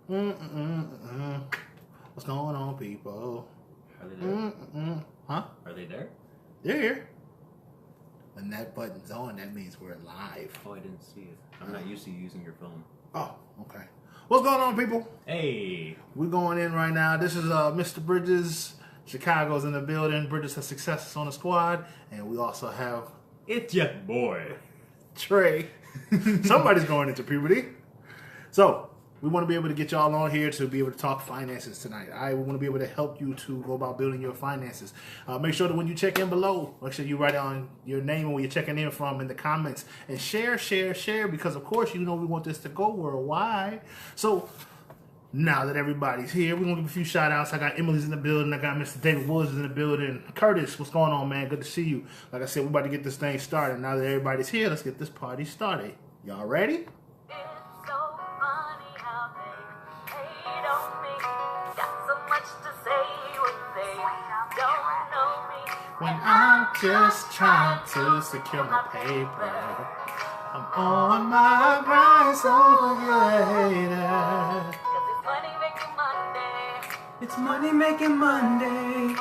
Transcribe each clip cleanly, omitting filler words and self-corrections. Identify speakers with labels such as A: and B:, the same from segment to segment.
A: What's going on, people?
B: Are they there?
A: Huh?
B: Are they there?
A: They're here. When that button's on, that means we're live.
B: Oh, I didn't see it. I'm not used to using your phone.
A: Oh, okay. What's going on, people?
B: Hey!
A: We're going in right now. This is Mr. Bridges. Chicago's in the building. Bridges has success on the squad. And we also have
B: It's your boy.
A: Trey. Somebody's going into puberty. So, we want to be able to get y'all on here to be able to talk finances tonight. We want to be able to help you to go about building your finances. Make sure that when you check in below, make sure you write down your name and where you're checking in from in the comments. And share, because of course, you know we want this to go worldwide. So, now that everybody's here, we're going to give a few shout outs. I got Emily's in the building. I got Mr. David Woods in the building. Curtis, what's going on, man? Good to see you. Like I said, we're about to get this thing started. Now that everybody's here, let's get this party started. Y'all ready? When I'm just trying to secure my paper, I'm on my grind, so forget it.
B: It's money making Monday.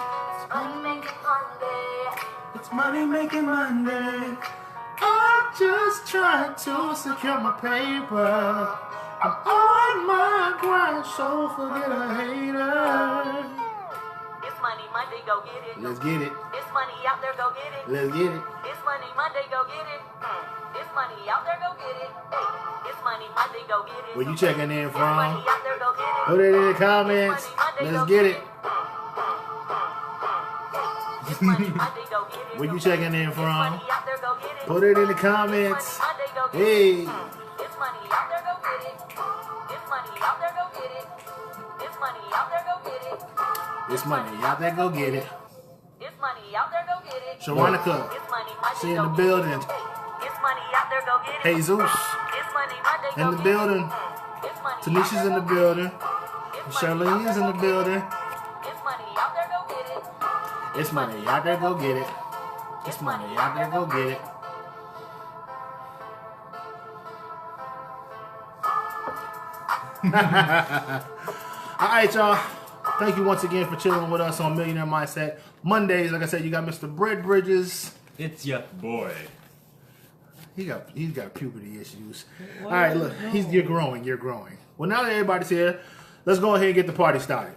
A: It's money making Monday. I'm just trying to secure my paper. I'm on my grind, so forget a hater.
C: It's money Monday, go get it.
A: Let's get it.
C: It's money out there, go get it.
A: Let's get it.
C: It's money Monday, go get it. It's money out there, go get it. It's money Monday, go get it.
A: Where you checking in
C: It's money
A: from?
C: out there, go get it.
A: Put it in the comments. Let's get it.
C: It's money Monday, go get it.
A: Where you checking in
C: It's
A: from?
C: money out there, go get it.
A: Put it in the
C: It's
A: comments.
C: money Monday, go get it.
A: Hey.
C: It's money out there, go get it. It's money out there, go get it. It's money out there, go get it.
A: It's money out there, go get it.
C: It's money out there, go get it.
A: Sharonica,
C: It's money Monday,
A: she in
C: go
A: the
C: get it.
A: building.
C: It's money out there, go get it.
A: Jesus
C: It's money Monday,
A: in
C: go
A: the
C: get it.
A: building.
C: It's money
A: Tanisha's in the building. Charlene's in the building.
C: It's money out there, go get it.
A: It's money out there, go get it. It's money out there, go get it. All right, y'all. Thank you once again for chilling with us on Millionaire Mindset Mondays. Like I said, you got Mr. Bread Bridges.
B: It's your boy.
A: He's got puberty issues. All right, look, you're growing. Well, now that everybody's here, let's go ahead and get the party started.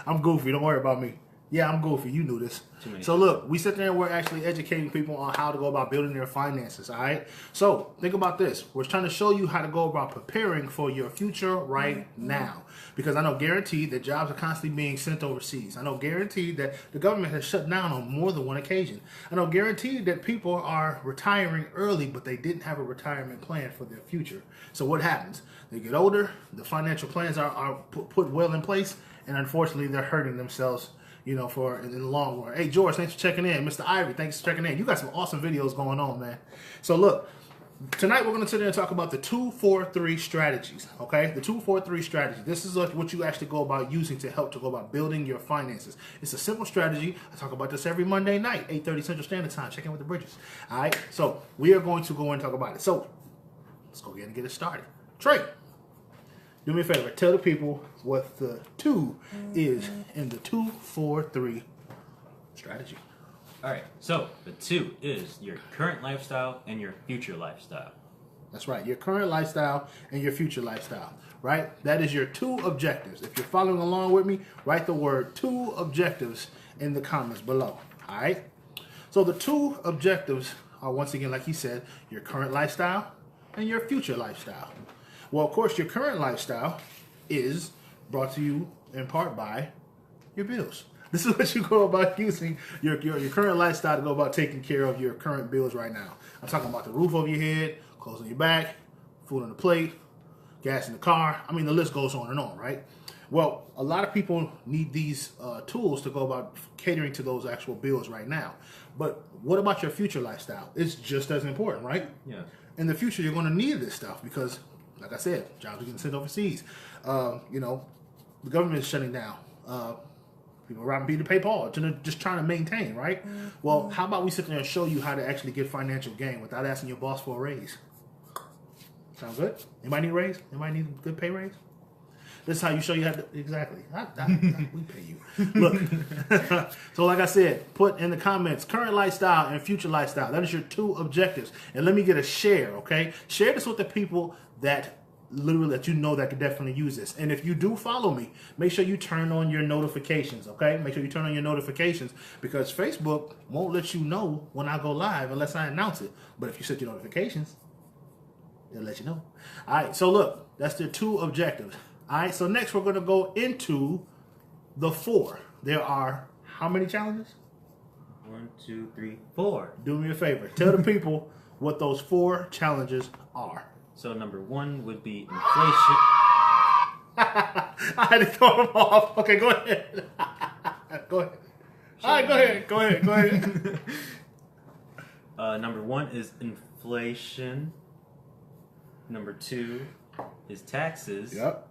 A: I'm goofy. Don't worry about me. Yeah, I'm goofy. You knew this. So look, we sit there and we're actually educating people on how to go about building their finances, all right? So think about this. We're trying to show you how to go about preparing for your future right now. Because I know guaranteed that jobs are constantly being sent overseas. I know guaranteed that the government has shut down on more than one occasion. I know guaranteed that people are retiring early, but they didn't have a retirement plan for their future. So what happens? They get older, the financial plans are put well in place, and unfortunately they're hurting themselves, you know, for in the long run. Hey, George, thanks for checking in. Mr. Ivy, thanks for checking in. You got some awesome videos going on, man. So look, tonight we're going to sit there and talk about the 2-4-3 strategies, okay? The 2-4-3 strategy. This is what you actually go about using to help to go about building your finances. It's a simple strategy. I talk about this every Monday night, 8:30 Central Standard Time. Check in with the Bridges, all right? So we are going to go and talk about it. So let's go ahead and get it started. Trey, do me a favor. Tell the people what the 2 is in the 2-4-3 strategy.
B: All right, so the 2 is your current lifestyle and your future lifestyle.
A: That's right. Your current lifestyle and your future lifestyle, right? That is your 2 objectives. If you're following along with me, write the word 2 objectives in the comments below, all right? So the 2 objectives are, once again, like he said, your current lifestyle and your future lifestyle. Well, of course, your current lifestyle is brought to you in part by your bills. This is what you go about using your current lifestyle to go about taking care of your current bills right now. I'm talking about the roof over your head, clothes on your back, food on the plate, gas in the car. I mean, the list goes on and on, right? Well, a lot of people need these tools to go about catering to those actual bills right now. But what about your future lifestyle? It's just as important, right?
B: Yeah.
A: In the future, you're going to need this stuff because, like I said, jobs are getting sent overseas. You know, the government is shutting down. People robbing Peter to pay Paul, just trying to maintain, right? Well, how about we sit there and show you how to actually get financial gain without asking your boss for a raise? Sound good? Anybody need a raise? Anybody need a good pay raise? This is how you show you have to, exactly. We pay you. Look, so like I said, put in the comments, current lifestyle and future lifestyle. That is your 2 objectives. And let me get a share, okay? Share this with the people that literally that you know that could definitely use this. And if you do follow me, make sure you turn on your notifications, okay? Make sure you turn on your notifications because Facebook won't let you know when I go live unless I announce it. But if you set your notifications, they'll let you know. All right, so look, that's the 2 objectives. All right, so next we're going to go into the 4. There are how many challenges?
B: 1, 2, 3, 4.
A: Do me a favor. Tell the people what those 4 challenges are.
B: So number 1 would be inflation.
A: I had to throw them off. Okay, go ahead. Go ahead. All right, go ahead. Go ahead.
B: Number 1 is inflation. Number 2 is taxes.
A: Yep.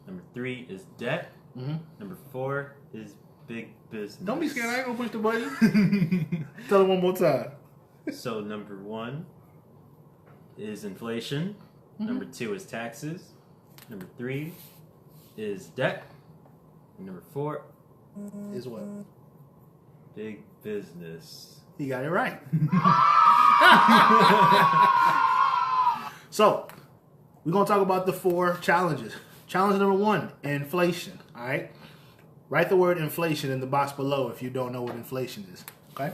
B: Number 3 is debt.
A: Mm-hmm.
B: Number 4 is big business.
A: Don't be scared. I ain't gonna push the button. Tell it one more time.
B: So number 1 is inflation.
A: Mm-hmm.
B: Number 2 is taxes. Number 3 is debt. And number 4
A: Is what?
B: big business.
A: He got it right. So, we're going to talk about the 4 challenges. Challenge number 1, inflation. All right? Write the word inflation in the box below if you don't know what inflation is. Okay?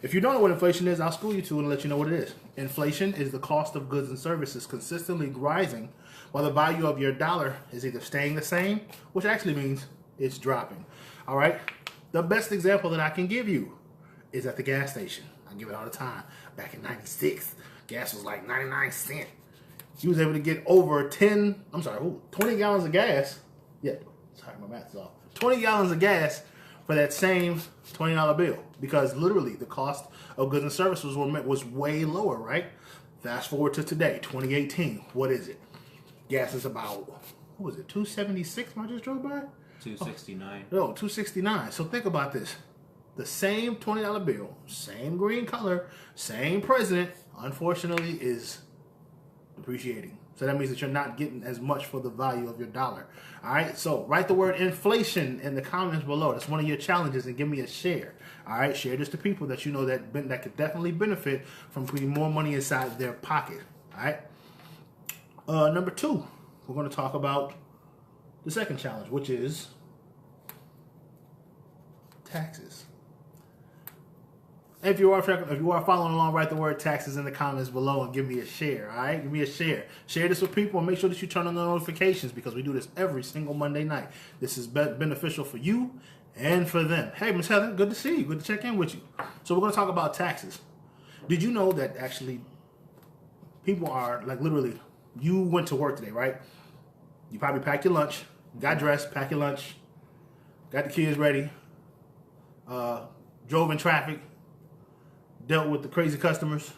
A: If you don't know what inflation is, I'll school you to and let you know what it is. Inflation is the cost of goods and services consistently rising while the value of your dollar is either staying the same, which actually means it's dropping. All right? The best example that I can give you is at the gas station. I give it all the time. Back in 96, gas was like 99 cents. You was able to get over 20 gallons of gas. Yeah, sorry, my math's off. 20 gallons of gas for that same $20 bill because literally the cost of goods and services was way lower, right? Fast forward to today, 2018. What is it? Gas is about, what was it, 276 when I just drove by?
B: 269.
A: No, 269. So think about this. The same $20 bill, same green color, same president, unfortunately is depreciating. So that means that you're not getting as much for the value of your dollar. All right, so write the word inflation in the comments below. That's one of your challenges and give me a share. All right, share this to people that you know that could definitely benefit from putting more money inside their pocket. All right. Number 2, we're going to talk about the second challenge, which is taxes. If you are following along, write the word taxes in the comments below and give me a share, all right? Give me a share. Share this with people and make sure that you turn on the notifications because we do this every single Monday night. This is beneficial for you and for them. Hey, Miss Heather, good to see you. Good to check in with you. So we're going to talk about taxes. Did you know that actually people are, like literally, you went to work today, right? You probably packed your lunch, got dressed, packed your lunch, got the kids ready, drove in traffic, dealt with the crazy customers,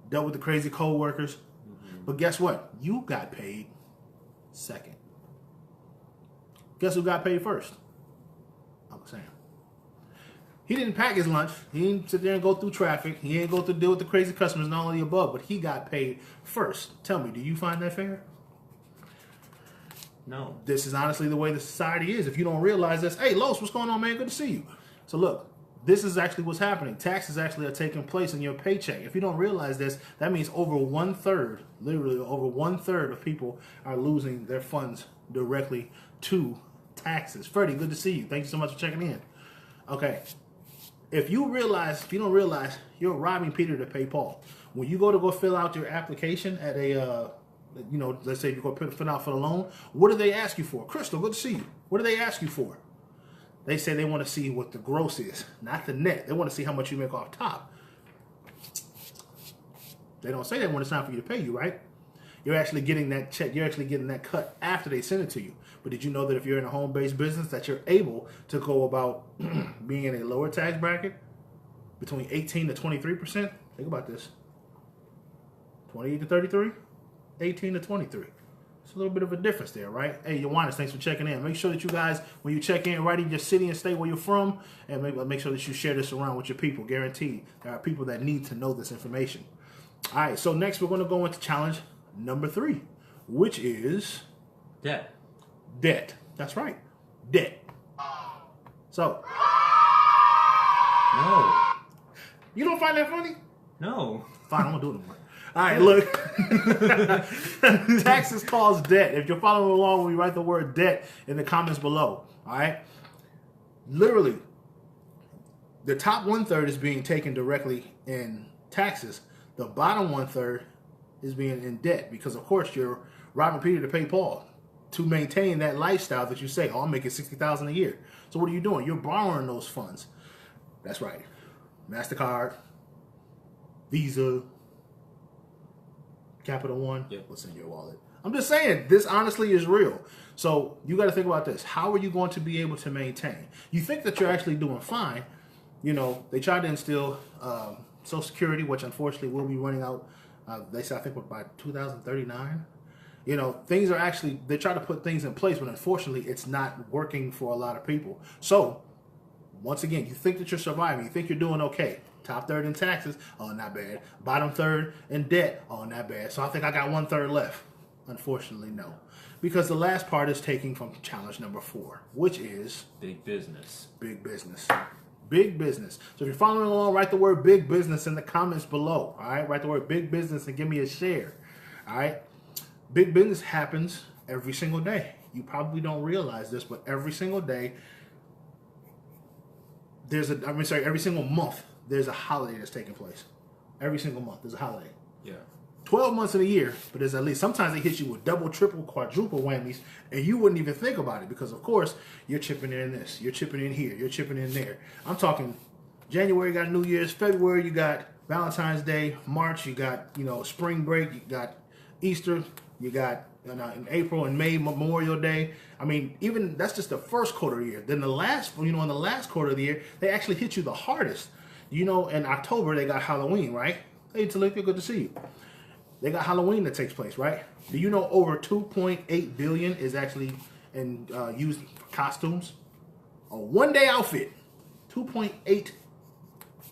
A: dealt with the crazy co-workers. But guess what? You got paid second. Guess who got paid first? Uncle Sam. He didn't pack his lunch. He didn't sit there and go through traffic. He didn't go to deal with the crazy customers and all of the above, but he got paid first. Tell me, do you find that fair?
B: No.
A: This is honestly the way the society is. If you don't realize this, hey, Los, what's going on, man? Good to see you. So look, this is actually what's happening. Taxes actually are taking place in your paycheck. If you don't realize this, that means over 1/3, literally over 1/3 of people are losing their funds directly to taxes. Freddie, good to see you. Thank you so much for checking in. Okay. If you don't realize, you're robbing Peter to pay Paul. When you go fill out your application at a, let's say you go fill out for the loan, what do they ask you for? Crystal, good to see you. What do they ask you for? They say they want to see what the gross is, not the net. They want to see how much you make off top. They don't say that when it's time for you to pay you, right? You're actually getting that check. You're actually getting that cut after they send it to you. But did you know that if you're in a home-based business that you're able to go about being in a lower tax bracket between 18 to 23%? Think about this. 28 to 33, 18 to 23. It's a little bit of a difference there, right? Hey, Yohanis, thanks for checking in. Make sure that you guys, when you check in, write in your city and state where you're from, and make sure that you share this around with your people. Guaranteed, there are people that need to know this information. All right, so next we're going to go into challenge number 3, which is
B: Debt.
A: debt. That's right, debt. So,
B: No.
A: you don't find that funny?
B: No.
A: Fine, I'm gonna do it anymore. All right, look. Taxes cause debt. If you're following along, we write the word debt in the comments below. All right. Literally, the top 1/3 is being taken directly in taxes. The bottom 1/3 is being in debt because, of course, you're robbing Peter to pay Paul to maintain that lifestyle that you say, "Oh, I'm making $60,000 a year." So what are you doing? You're borrowing those funds. That's right. MasterCard, Visa, Capital One.
B: Yep.
A: What's in your wallet? I'm just saying, this honestly is real. So you got to think about this. How are you going to be able to maintain? You think that you're actually doing fine. You know, they tried to instill Social Security, which unfortunately will be running out. They say, I think, by 2039. You know, things are actually, they try to put things in place, but unfortunately, it's not working for a lot of people. So, once again, you think that you're surviving. You think you're doing okay. Top third in taxes, oh, not bad. Bottom third in debt, oh, not bad. So I think I got 1/3 left. Unfortunately, no. Because the last part is taking from challenge number 4, which is
B: Big business.
A: big business. Big business. So if you're following along, write the word big business in the comments below. All right? Write the word big business and give me a share. All right? Big business happens every single day. You probably don't realize this, but every single day, every single month, there's a holiday that's taking place. Every single month, there's a holiday.
B: Yeah.
A: 12 months in a year, but there's at least, sometimes they hit you with double, triple, quadruple whammies, and you wouldn't even think about it because, of course, you're chipping in this, you're chipping in here, you're chipping in there. I'm talking January, you got New Year's, February, you got Valentine's Day, March, you got, spring break, you got Easter, you got in April and May, Memorial Day. I mean, even that's just the first quarter of the year. Then in the last quarter of the year, they actually hit you the hardest. In October, they got Halloween, right? Hey, Talithia, good to see you. They got Halloween that takes place, right? Do you know over 2.8 billion is actually used for costumes? A one-day outfit, 2.8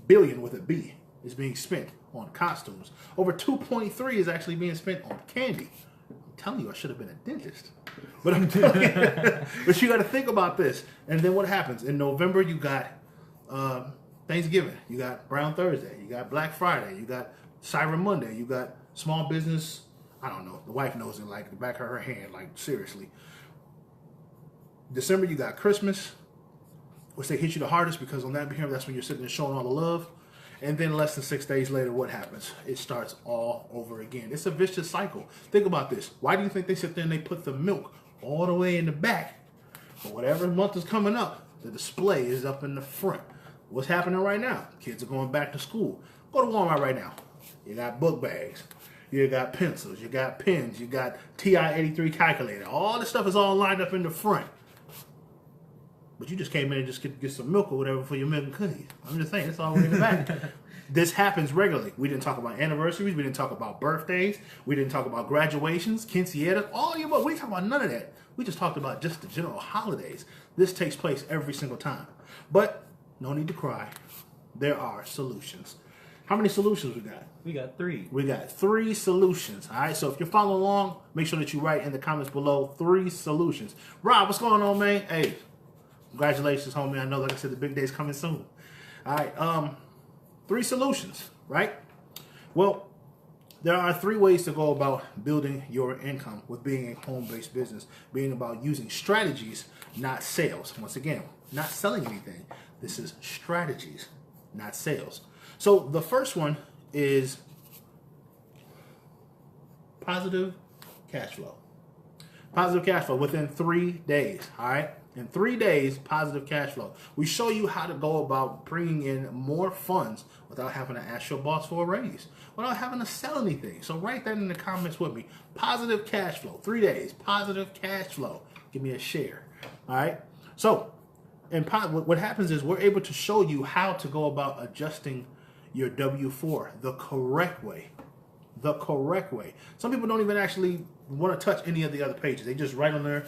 A: billion with a B is being spent on costumes. Over 2.3 is actually being spent on candy. I'm telling you, I should have been a dentist. But I'm telling you, but you got to think about this. And then what happens? In November, you got Thanksgiving. You got Brown Thursday. You got Black Friday. You got Cyber Monday. You got small business. I don't know. The wife knows it like the back of her hand. Like, seriously. December, you got Christmas, which they hit you the hardest because on that behavior, that's when you're sitting there showing all the love. And then less than 6 days later, what happens? It starts all over again. It's a vicious cycle. Think about this. Why do you think they sit there and they put the milk all the way in the back? But whatever month is coming up, the display is up in the front. What's happening right now? Kids are going back to school. Go to Walmart right now. You got book bags. You got pencils. You got pens. You got TI-83 calculator. All this stuff is all lined up in the front. But you just came in and just get some milk or whatever for your milk and cookies. I'm just saying, it's all in the back. This happens regularly. We didn't talk about anniversaries. We didn't talk about birthdays. We didn't talk about graduations, quinceañeras, all of you. We didn't talk about none of that. We just talked about just the general holidays. This takes place every single time. But no need to cry. There are solutions. How many solutions we got?
B: We got 3.
A: We got 3 solutions. All right. So if you're following along, make sure that you write in the comments below 3 solutions. Rob, what's going on, man? Hey, congratulations, homie. I know, like I said, the big day's coming soon. All right. 3 solutions, right? Well, there are 3 ways to go about building your income with being a home-based business, being about using strategies, not sales. Once again, not selling anything. This is strategies, not sales. So the first one is positive cash flow. Positive cash flow within 3 days, all right? In 3 days, positive cash flow. We show you how to go about bringing in more funds without having to ask your boss for a raise, without having to sell anything. So write that in the comments with me. Positive cash flow, 3 days, positive cash flow. Give me a share, all right? So what happens is we're able to show you how to go about adjusting your W-4 the correct way. The correct way. Some people don't even actually want to touch any of the other pages. They just write on there,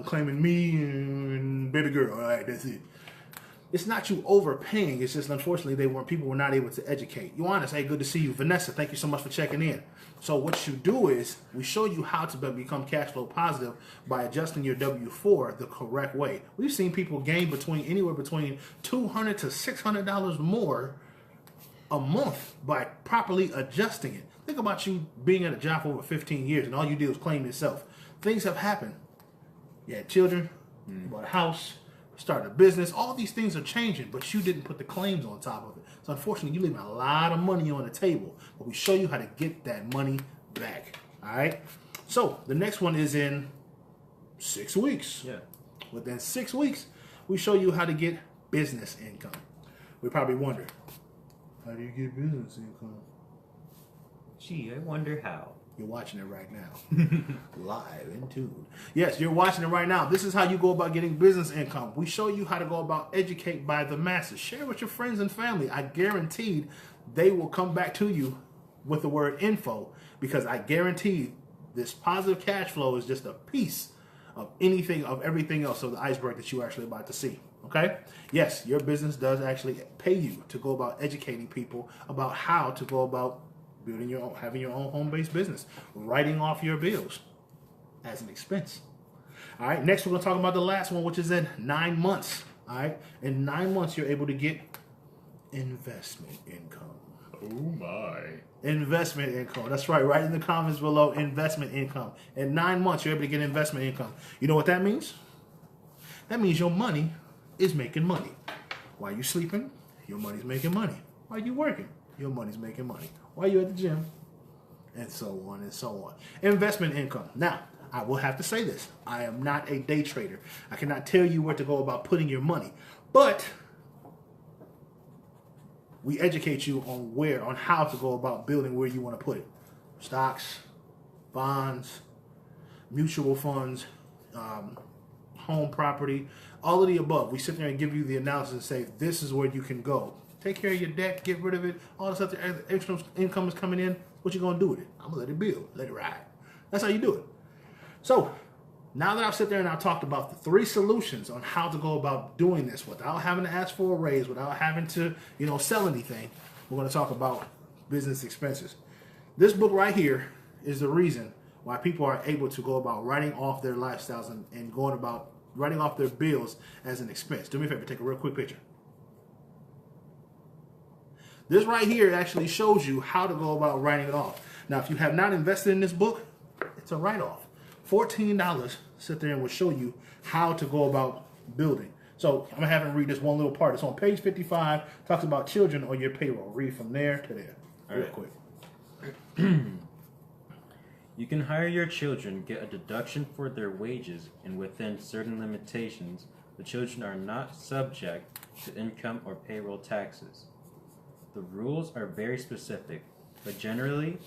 A: claiming me and baby girl. All right, that's it. it's not you overpaying. It's just unfortunately people were not able to educate. Ioannis, hey, good to see you. Vanessa, thank you so much for checking in. So what you do is we show you how to become cash flow positive by adjusting your W-4 the correct way. We've seen people gain anywhere between $200 to $600 more a month by properly adjusting it. Think about you being at a job for over 15 years and all you did was claim yourself. Things have happened. You had children, you bought a house, started a business. All these things are changing, but you didn't put the claims on top of it. So unfortunately, you're leaving a lot of money on the table. But we show you how to get that money back. All right? So the next one is in 6 weeks.
B: Yeah.
A: Within 6 weeks, we show you how to get business income. We probably wonder, how do you get business income?
B: Gee, I wonder how.
A: You're watching it right now. Live and tuned. Yes, you're watching it right now. This is how you go about getting business income. We show you how to go about educate by the masses. Share with your friends and family. I guaranteed they will come back to you with the word info, because I guarantee this positive cash flow is just a piece of everything else of the iceberg that you're actually about to see. Okay? Yes, your business does actually pay you to go about educating people about how to go about having your own home-based business, writing off your bills as an expense. All right, next we're going to talk about the last one, which is in 9 months. All right, in 9 months, you're able to get investment income.
B: Oh my.
A: Investment income. That's right. Write in the comments below, investment income. In 9 months, you're able to get investment income. You know what that means? That means your money is making money. While you're sleeping, your money's making money. While you're working, your money's making money. While you're at the gym, and so on and so on. Investment income. Now, I will have to say this. I am not a day trader. I cannot tell you where to go about putting your money. But we educate you on how to go about building where you want to put it. Stocks, bonds, mutual funds, home property, all of the above. We sit there and give you the analysis and say, this is where you can go. Take care of your debt, get rid of it. All this other extra income is coming in. What you gonna do with it? I'm gonna let it build, let it ride. That's how you do it. So now that I've sat there and I've talked about the 3 solutions on how to go about doing this without having to ask for a raise, without having to, sell anything, we're gonna talk about business expenses. This book right here is the reason why people are able to go about writing off their lifestyles and going about writing off their bills as an expense. Do me a favor, take a real quick picture. This right here actually shows you how to go about writing it off. Now, if you have not invested in this book, it's a write-off. $14, sit there and will show you how to go about building. So I'm going to have him read this one little part. It's on page 55, talks about children on your payroll. Read from there to there, real quick.
B: You can hire your children, get a deduction for their wages, and within certain limitations, the children are not subject to income or payroll taxes. The rules are very specific, but generally,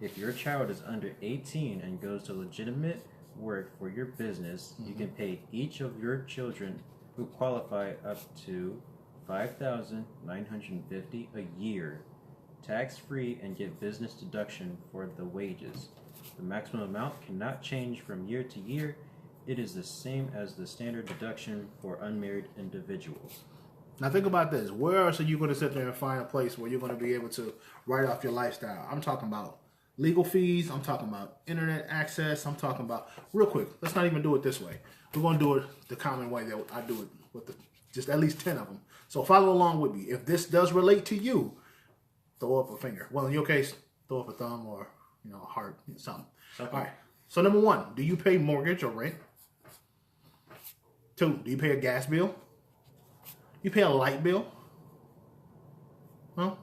B: if your child is under 18 and goes to legitimate work for your business, you can pay each of your children who qualify up to $5,950 a year, tax-free, and get business deduction for the wages. The maximum amount cannot change from year to year. It is the same as the standard deduction for unmarried individuals.
A: Now think about this. Where else are you going to sit there and find a place where you're going to be able to write off your lifestyle? I'm talking about legal fees. I'm talking about internet access. I'm talking about, real quick, let's not even do it this way. We're going to do it the common way that I do it with just at least 10 of them. So follow along with me. If this does relate to you, throw up a finger. Well, in your case, throw up a thumb or, a heart, something. All right. So number 1, do you pay mortgage or rent? 2, do you pay a gas bill? You pay a light bill? No? What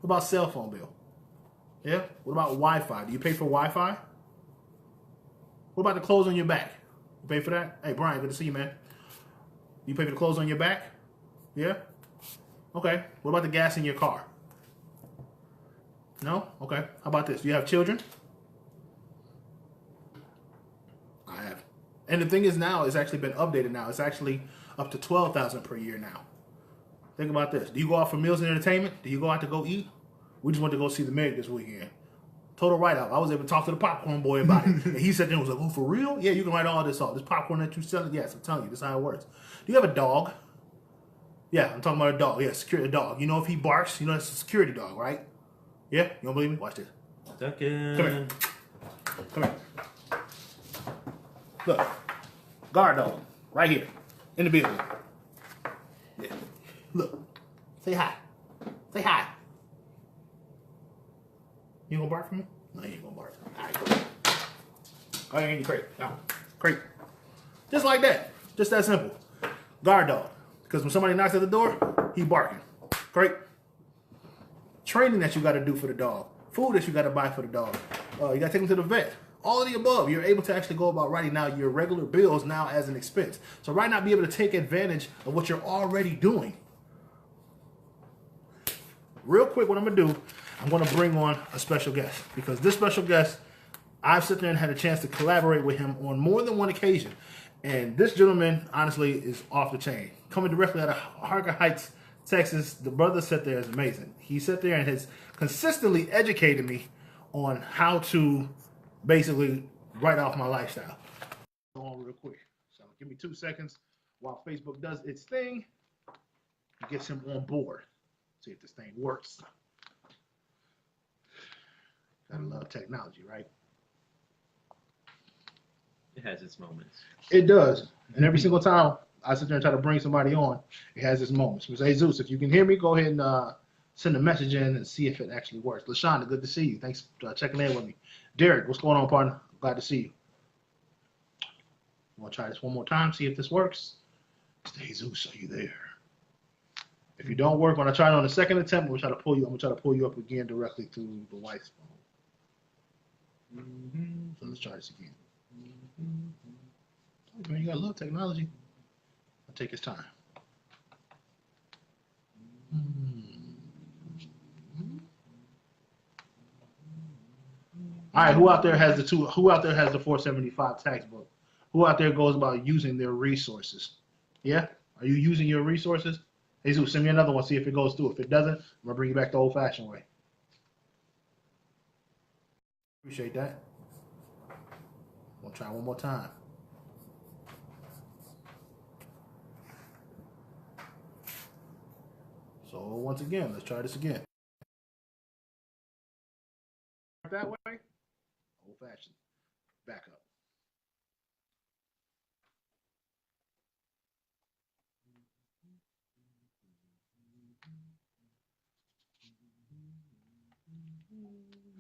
A: about cell phone bill? Yeah? What about Wi-Fi? Do you pay for Wi-Fi? What about the clothes on your back? You pay for that? Hey, Brian, good to see you, man. You pay for the clothes on your back? Yeah? Okay. What about the gas in your car? No? Okay. How about this? Do you have children? I have. And the thing is now, it's actually been updated now. It's actually up to $12,000 per year now. Think about this. Do you go out for meals and entertainment? Do you go out to go eat? We just went to go see the Meg this weekend. Total write-off. I was able to talk to the popcorn boy about it. And he said, there was like, oh, for real? Yeah, you can write all this off. This popcorn that you selling? Yes, I'm telling you, this is how it works. Do you have a dog? Yeah, I'm talking about a dog. Yeah, security dog. You know if he barks, you know it's a security dog, right? Yeah? You don't believe me? Watch this.
B: Second.
A: Come here. Come here. Look. Guard dog. Right here. In the building. Yeah. Look. Say hi. Say hi. You gonna bark for me? No, you ain't gonna bark. Alright, go ahead. Go ahead and crate. No. Crate. Just like that. Just that simple. Guard dog. Because when somebody knocks at the door, he barking. Great. Training that you got to do for the dog. Food that you got to buy for the dog. You got to take him to the vet. All of the above. You're able to actually go about writing out your regular bills now as an expense. So right now, be able to take advantage of what you're already doing. Real quick, what I'm going to do, I'm going to bring on a special guest. Because this special guest, I've sat there and had a chance to collaborate with him on more than one occasion. And this gentleman, honestly, is off the chain. Coming directly out of Harker Heights, Texas, the brother sat there is amazing. He sat there and has consistently educated me on how to basically write off my lifestyle. Go on real quick. So give me 2 seconds while Facebook does its thing. Gets him on board. See if this thing works. Gotta love technology, right?
B: It has its moments.
A: It does. And every single time I sit there and try to bring somebody on, it has its moments. We say, hey, Zeus, if you can hear me, go ahead and send a message in and see if it actually works. LaShonda, good to see you. Thanks for checking in with me. Derek, what's going on, partner? Glad to see you. I'm going to try this one more time, see if this works. Hey, Zeus, are you there? If you don't work, when I try it on the second attempt, I'm going to try to pull you up again directly through the wife's phone. So let's try this again. Man, you gotta love technology. I'll take his time. All right, who out there has the 475 tax book? Who out there goes about using their resources? Yeah? Are you using your resources? Jesus, send me another one, see if it goes through. If it doesn't, I'm gonna bring you back the old-fashioned way. Appreciate that. We'll try one more time. So once again, let's try this again. That way, old-fashioned. Back up.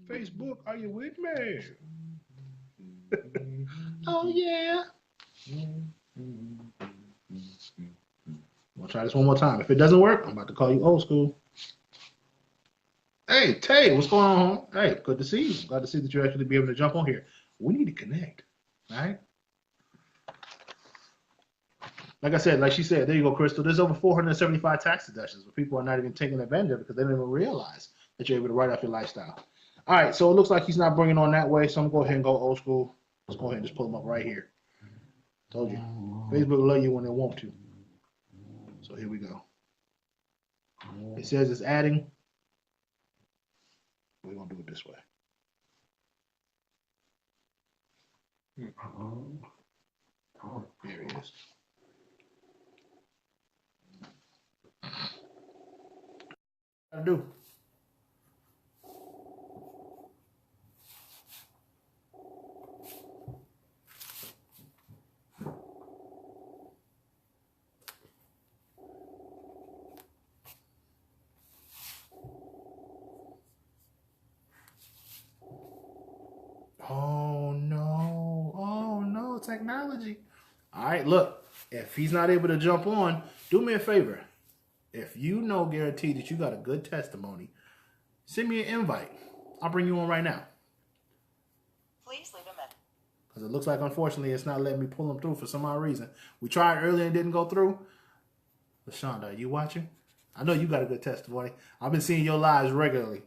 A: Facebook, are you with me? Oh yeah. We'll try this one more time. If it doesn't work, I'm about to call you old school. Hey, Tay, what's going on? Hey, good to see you. Glad to see that you're actually be able to jump on here. We need to connect, all right? Like I said, like she said, there you go, Crystal. There's over 475 tax deductions, but people are not even taking advantage of it because they don't even realize that you're able to write off your lifestyle. All right, so it looks like he's not bringing on that way, so I'm going to go ahead and go old school. Let's go ahead and just pull him up right here. Told you. Facebook will love you when they want to. So here we go. It says it's adding. We're going to do it this way. There he is. What do? Oh no, technology. All right, look, if he's not able to jump on, do me a favor. If you know guaranteed that you got a good testimony, send me an invite. I'll bring you on right now.
C: Please leave a message.
A: Because it looks like, unfortunately, it's not letting me pull them through for some odd reason. We tried earlier and didn't go through. LaShonda, are you watching? I know you got a good testimony. I've been seeing your lives regularly.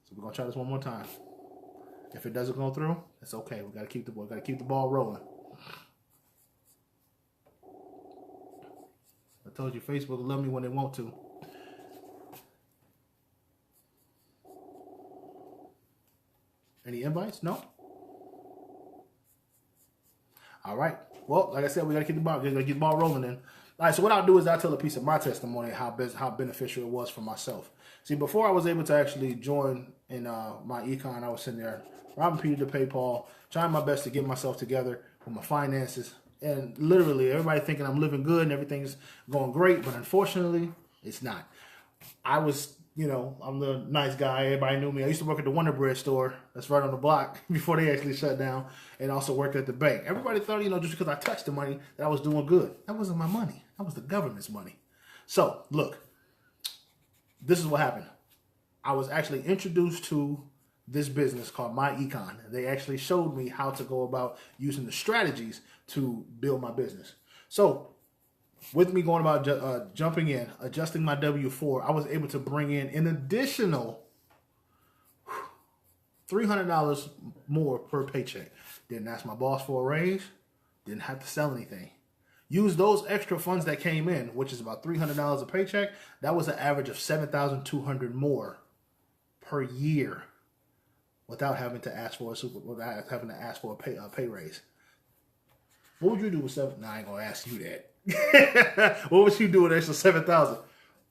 A: So we're going to try this one more time. If it doesn't go through, it's okay. We got to keep the ball rolling. I told you, Facebook will love me when they want to. Any invites? No? All right. Well, like I said, we got to keep the ball rolling then. All right, so what I'll do is I'll tell a piece of my testimony, how beneficial it was for myself. See, before I was able to actually join in my econ, I was sitting there robbing Peter to pay Paul, trying my best to get myself together with my finances. And literally, everybody thinking I'm living good and everything's going great, but unfortunately, it's not. I was, I'm the nice guy. Everybody knew me. I used to work at the Wonder Bread store that's right on the block before they actually shut down, and also worked at the bank. Everybody thought, just because I touched the money, that I was doing good. That wasn't my money. That was the government's money. So, look, this is what happened. I was actually introduced to this business called My Econ. They actually showed me how to go about using the strategies to build my business. So, with me going about jumping in, adjusting my W-4, I was able to bring in an additional $300 more per paycheck. Didn't ask my boss for a raise. Didn't have to sell anything. Use those extra funds that came in, which is about $300 a paycheck. That was an average of $7,200 more per year, without having to ask for a pay raise. What would you do with seven? Nah, I ain't gonna ask you that. What would you do with extra $7,000?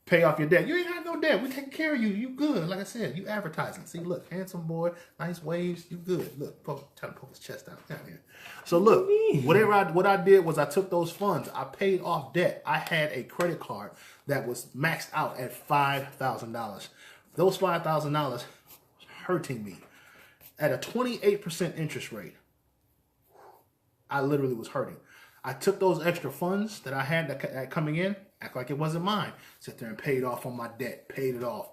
A: Pay off your debt. You ain't got no debt. We taking care of you. You good. Like I said, you advertising. See, look, handsome boy, nice waves. You good. Look, trying to poke his chest out down here. So look, what I did was I took those funds. I paid off debt. I had a credit card that was maxed out at $5,000. Those $5,000 was hurting me at a 28% interest rate. I literally was hurting. I took those extra funds that I had that coming in, act like it wasn't mine. Sit there and paid off on my debt, paid it off.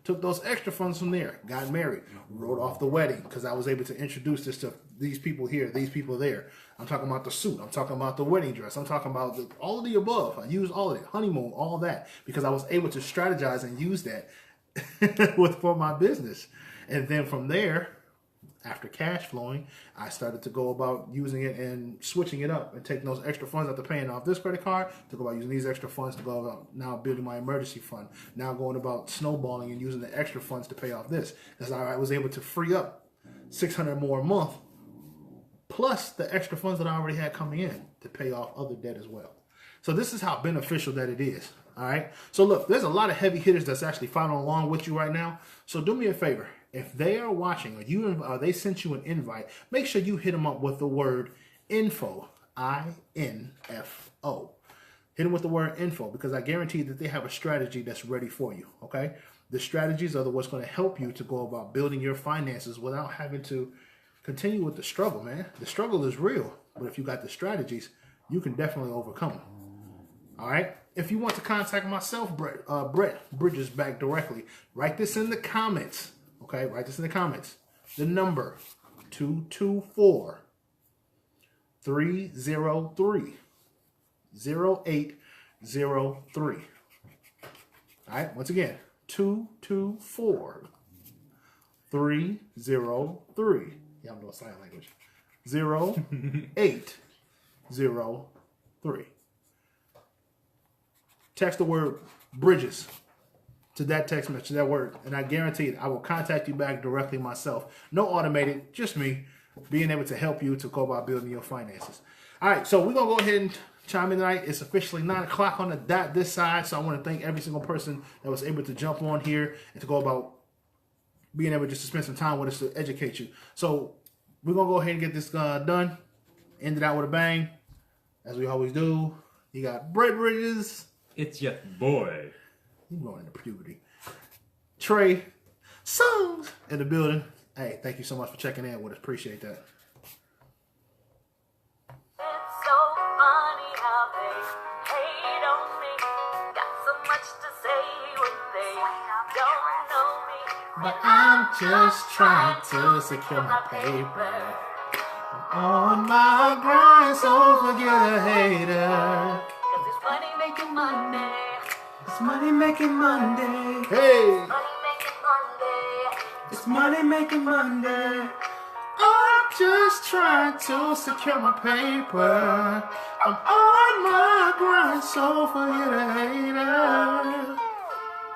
A: Took those extra funds from there, got married, wrote off the wedding because I was able to introduce this to these people here, these people there. I'm talking about the suit. I'm talking about the wedding dress. I'm talking about all of the above. I used all of it, honeymoon, all that, because I was able to strategize and use that for my business. And then from there, after cash flowing, I started to go about using it and switching it up and taking those extra funds after paying off this credit card to go about using these extra funds to go about now building my emergency fund. Now going about snowballing and using the extra funds to pay off this. As I was able to free up $600 more a month, plus the extra funds that I already had coming in to pay off other debt as well. So this is how beneficial that it is. All right. So look, there's a lot of heavy hitters that's actually following along with you right now. So do me a favor. If they are watching or they sent you an invite, make sure you hit them up with the word info, I-N-F-O. Hit them with the word info, because I guarantee that they have a strategy that's ready for you, okay? The strategies are what's going to help you to go about building your finances without having to continue with the struggle, man. The struggle is real, but if you got the strategies, you can definitely overcome them, all right? If you want to contact myself, Brett Bridges, back directly, write this in the comments. Okay, write this in the comments. The number 224-303-0803. All right, once again, 224-303. Yeah, I'm doing sign language. 0803. Text the word Bridges to that text message, that word, and I guarantee it, I will contact you back directly myself. No automated, just me being able to help you to go about building your finances. All right, so we're going to go ahead and chime in tonight. It's officially 9 o'clock on the dot this side, so I want to thank every single person that was able to jump on here and to go about being able just to spend some time with us to educate you. So we're going to go ahead and get this done, end it out with a bang, as we always do. You got Brett Bridges.
B: It's your boy.
A: You going into puberty. Trey Songs in the building. Hey, thank you so much for checking in with us. Appreciate that.
C: It's so funny how they hate on me. Got so much to say when they don't know me.
A: But I'm just trying to secure my paper. I'm on my grind, so forget a hater.
C: 'Cause it's money making Monday.
B: It's money making Monday.
A: Hey!
C: Money making Monday.
B: It's money making Monday.
A: I'm just trying to secure my paper. I'm on my grind, so forget a hater.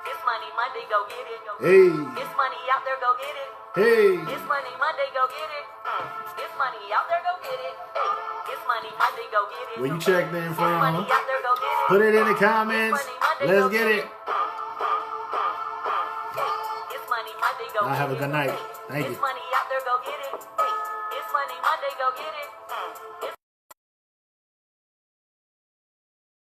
C: It's money Monday. Monday, go get it.
A: Hey.
C: It's money out there, go get it.
A: Hey.
C: It's money Monday, go get it. It's money out there, go get it. Hey, it's money Monday, go get it.
A: Where you checked in
C: It's money
A: from?
C: out there, go get it.
A: Put it in the comments. Let's get it.
C: It's money Monday, go
A: Y'all
C: get
A: have a
C: it.
A: good night.
C: Hey,
A: Thank you.
C: It's money out there, go get it. Hey, it's money Monday, go get it.